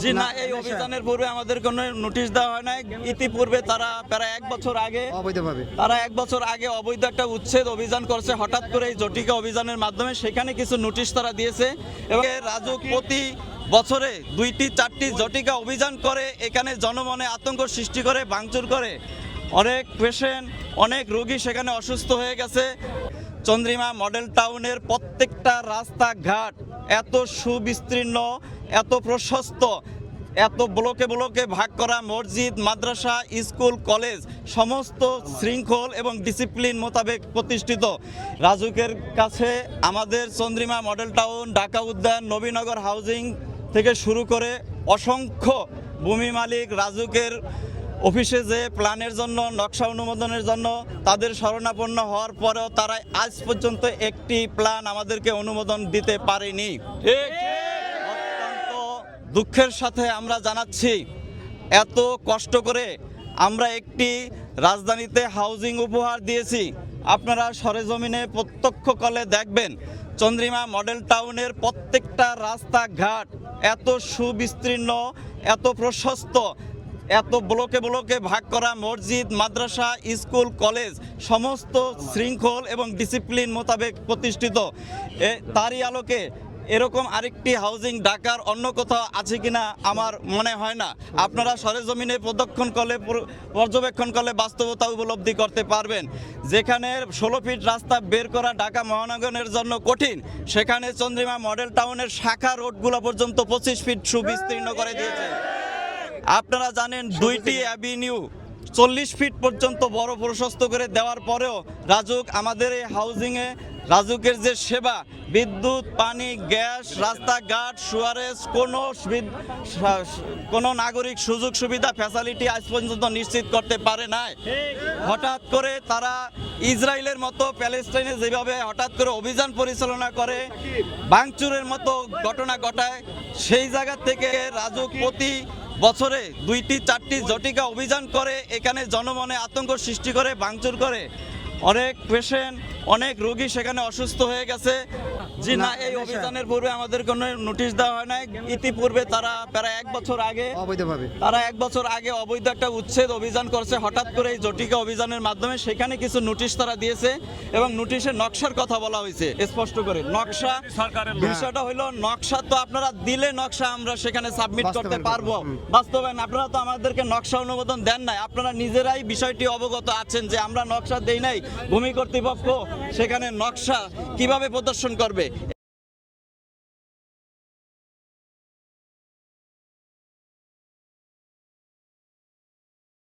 জি না, এই অভিযানের পূর্বে আমাদের কোনো নোটিশ দেওয়া হয় নাই। ইতিপূর্বে তারা প্রায় এক বছর আগে অবৈধ একটা উচ্ছেদ অভিযান করছে হঠাৎ করে এই জটিকা অভিযানের মাধ্যমে। সেখানে কিছু নোটিশ তারা দিয়েছে এবং রাজুক প্রতি বছরে 2-4টি জটিকা অভিযান করে এখানে জনমনে আতঙ্ক সৃষ্টি করে, ভাঙচুর করে। অনেক পেশেন্ট, অনেক রোগী সেখানে অসুস্থ হয়ে গেছে। চন্দ্রিমা মডেল টাউনের প্রত্যেকটা রাস্তাঘাট এত সুবিস্তীর্ণ, এত প্রশস্ত, এত ব্লকে ব্লকে ভাগ করা, মসজিদ, মাদ্রাসা, স্কুল, কলেজ সমস্ত শৃঙ্খল এবং ডিসিপ্লিন মোতাবেক প্রতিষ্ঠিত। রাজুকের কাছে আমাদের চন্দ্রিমা মডেল টাউন, ঢাকা উদ্যান, নবীনগর হাউজিং থেকে শুরু করে অসংখ্য ভূমি মালিক রাজুকের অফিসে যে প্ল্যানের জন্য, নকশা অনুমোদনের জন্য তাদের শরণাপন্ন হওয়ার পরেও তারা আজ পর্যন্ত একটি প্ল্যান আমাদেরকে অনুমোদন দিতে পারেনি। অত্যন্ত দুঃখের সাথে আমরা জানাচ্ছি, এত কষ্ট করে আমরা একটি রাজধানীতে হাউজিং উপহার দিয়েছি। আপনারা সরেজমিনে প্রত্যক্ষ কলে দেখবেন চন্দ্রিমা মডেল টাউনের প্রত্যেকটা রাস্তাঘাট এত সুবিস্তীর্ণ, এত প্রশস্ত, এত ব্লকে ব্লকে ভাগ করা, মসজিদ, মাদ্রাসা, স্কুল, কলেজ সমস্ত শৃঙ্খল এবং ডিসিপ্লিন মোতাবেক প্রতিষ্ঠিত। তারই আলোকে এরকম আরেকটি হাউজিং ঢাকার অন্য কোথাও আছে কিনা আমার মনে হয় না। আপনারা সরেজমিনে পর্যবেক্ষণ করলে বাস্তবতা উপলব্ধি করতে পারবেন। যেখানে 16 ফিট রাস্তা বের করা ঢাকা মহানগরের জন্য কঠিন, সেখানে চন্দ্রিমা মডেল টাউনের শাখা রোডগুলো পর্যন্ত 25 ফিট সুবিস্তীর্ণ করে দিয়েছে। আপনারা জানেন 2টি অ্যাভিনিউ 40 ফিট পর্যন্ত বড় প্রশস্ত করে দেওয়ার পরেও রাজুক আমাদের এই হাউজিংয়ে রাজুকের যে সেবা, বিদ্যুৎ, পানি, গ্যাস, রাস্তাঘাট, সুয়ারেজ কোনো নাগরিক সুযোগ সুবিধা ফ্যাসিলিটি আজ পর্যন্ত নিশ্চিত করতে পারে নাই। হঠাৎ করে তারা ইসরায়েলের মতো প্যালেস্টাইনে যেভাবে হঠাৎ করে অভিযান পরিচালনা করে, ভাঙচুরের মতো ঘটনা ঘটায়, সেই জায়গা থেকে রাজুক প্রতি বছরে 2-4টি জটিকা অভিযান করে এখানে জনমনে আতঙ্ক সৃষ্টি করে, ভাঙচুর করে। অনেক পেশেন্ট, অনেক রোগী সেখানে অসুস্থ হয়ে গেছে। জি না, এই অভিযানের পূর্বে আমাদের কোনো নোটিশ দেওয়া হয় নাই। ইতিপূর্বে তারা প্রায় এক বছর আগে অবৈধ একটা উচ্ছেদ অভিযান করছে হঠাৎ করে এই জটিকা অভিযানের মাধ্যমে। সেখানে কিছু নোটিশ তারা দিয়েছে এবং নোটিশের নকশার কথা বলা হয়েছে স্পষ্ট করে। নকশা বিষয়টা হলো, নকশা তো আপনারা দিলে নকশা আমরা সেখানে সাবমিট করতে পারবো, বাস্তবায়ন আপনারা তো আমাদেরকে নকশা অনুমোদন দেন নাই। আপনারা নিজেরাই বিষয়টি অবগত আছেন যে আমরা নকশা দেই নাই, ভূমি কর্তৃপক্ষ সেখানে নকশা কিভাবে প্রদর্শন করবে।